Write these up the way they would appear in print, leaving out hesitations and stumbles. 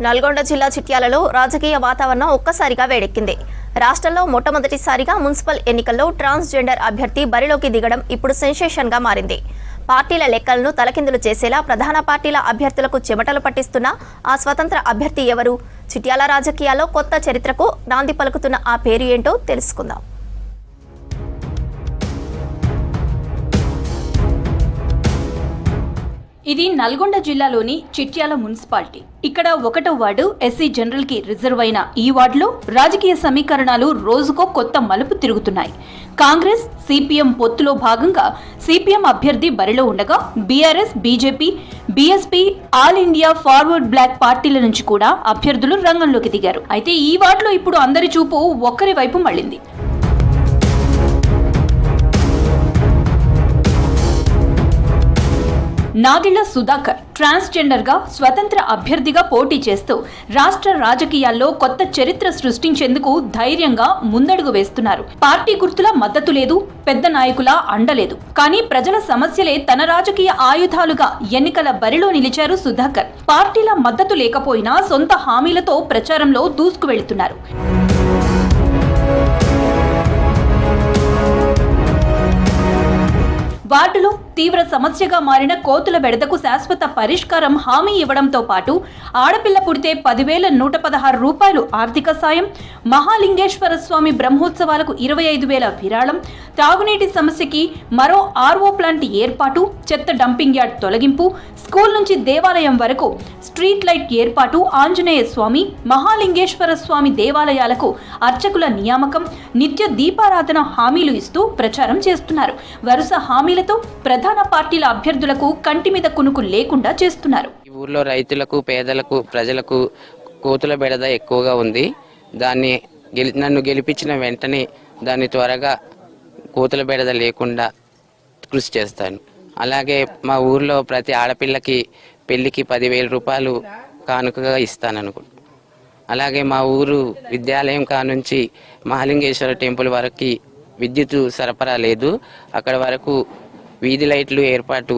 నల్గొండ జిల్లా చిట్యాలలో రాజకీయ వాతావరణం ఒక్కసారిగా వేడెక్కింది. రాష్ట్రంలో మొట్టమొదటిసారిగా మున్సిపల్ ఎన్నికల్లో ట్రాన్స్జెండర్ అభ్యర్థి బరిలోకి దిగడం ఇప్పుడు సెన్సేషన్గా మారింది. పార్టీల లెక్కలను తలకిందులు చేసేలా ప్రధాన పార్టీల అభ్యర్థులకు చెమటలు పట్టిస్తున్న ఆ స్వతంత్ర అభ్యర్థి ఎవరు? చిట్యాల రాజకీయాల్లో కొత్త చరిత్రకు నాంది పలుకుతున్న ఆ పేరు ఏంటో తెలుసుకుందాం. ఇది నల్గొండ జిల్లాలోని చిట్యాల మున్సిపాలిటీ. ఇక్కడ 1వ వార్డు ఎస్సీ జనరల్ కి రిజర్వ్ అయిన ఈ వార్డులో రాజకీయ సమీకరణాలు రోజుకో కొత్త మలుపు తిరుగుతున్నాయి. కాంగ్రెస్ సిపిఎం పొత్తులో భాగంగా సిపిఎం అభ్యర్థి బరిలో ఉండగా BRS, BJP, BSP, All India Forward Bloc పార్టీల నుంచి కూడా అభ్యర్థులు రంగంలోకి దిగారు. అయితే ఈ వార్డులో ఇప్పుడు అందరి చూపు ఒక్కరి వైపు మళ్లింది. నాగిళ్ల సుధాకర్ ట్రాన్స్జెండర్ గా స్వతంత్ర అభ్యర్థిగా పోటీ చేస్తూ రాష్ట్ర రాజకీయాల్లో కొత్త చరిత్ర సృష్టించేందుకు ధైర్యంగా ముందడుగు వేస్తున్నారు. పార్టీ గుర్తుల మద్దతు లేదు, పెద్ద నాయకుల అండలేదు. కానీ ప్రజల సమస్యలే తన రాజకీయ ఆయుధాలుగా ఎన్నికల బరిలో నిలిచారు సుధాకర్. పార్టీల మద్దతు లేకపోయినా సొంత హామీలతో ప్రచారంలో దూసుకు వెళుతున్నారు. వార్డులో తీవ్ర సమస్యగా మారిన కోతుల బెడదకు శాశ్వత పరిష్కారం హామీ ఇవ్వడంతో పాటు ఆడపిల్ల పుడితే 10,116 రూపాయలు ఆర్థిక సాయం, మహాలింగేశ్వర స్వామి బ్రహ్మోత్సవాలకు 25,000 విరాళం, తాగునీటి సమస్యకి మరో ఆర్ఓ ప్లాంట్ ఏర్పాటు, చెత్త డంపింగ్ యార్డ్ తొలగింపు, స్కూల్ నుంచి దేవాలయం వరకు స్ట్రీట్ లైట్ ఏర్పాటు, ఆంజనేయ స్వామి, మహాలింగేశ్వర స్వామి దేవాలయాలకు అర్చకుల నియామకం, నిత్య దీపారాధన హామీలు ఇస్తూ ప్రచారం చేస్తున్నారు. వరుస హామీలతో ప్రధాన పార్టీల అభ్యర్థులకు కంటి మీద కునుకు లేకుండా చేస్తున్నారు. ఈ ఊర్లో రైతులకు, పేదలకు, ప్రజలకు కోతుల బెడద ఎక్కువగా ఉంది. నన్ను గెలిపించిన వెంటనే దాన్ని త్వరగా కోతుల బెడద లేకుండా కృషి చేస్తాను. అలాగే మా ఊర్లో ప్రతి ఆడపిల్లకి పెళ్లికి 10,000 రూపాయలు కానుకగా ఇస్తాననుకుంటున్నాను. అలాగే మా ఊరు విద్యాలయం కానుంచి మహాలింగేశ్వర టెంపుల్ వరకు విద్యుత్ సరఫరా లేదు. అక్కడ వరకు వీధి లైట్లు ఏర్పాటు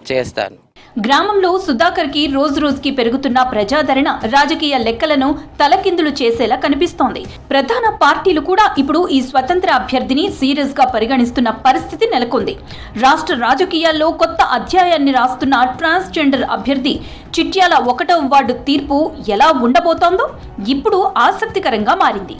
చేస్తాను. గ్రామంలో సుధాకర్ కి రోజు రోజుకి పెరుగుతున్న ప్రజాదరణ రాజకీయ లెక్కలను తలకిందులు చేసేలా కనిపిస్తోంది. ప్రధాన పార్టీలు కూడా ఇప్పుడు ఈ స్వతంత్ర అభ్యర్థిని సీరియస్ గా పరిగణిస్తున్న పరిస్థితి నెలకొంది. రాష్ట్ర రాజకీయాల్లో కొత్త అధ్యాయాన్ని రాస్తున్న ట్రాన్స్జెండర్ అభ్యర్థి చిట్యాల 1వ వార్డు తీర్పు ఎలా ఉండబోతోందో ఇప్పుడు ఆసక్తికరంగా మారింది.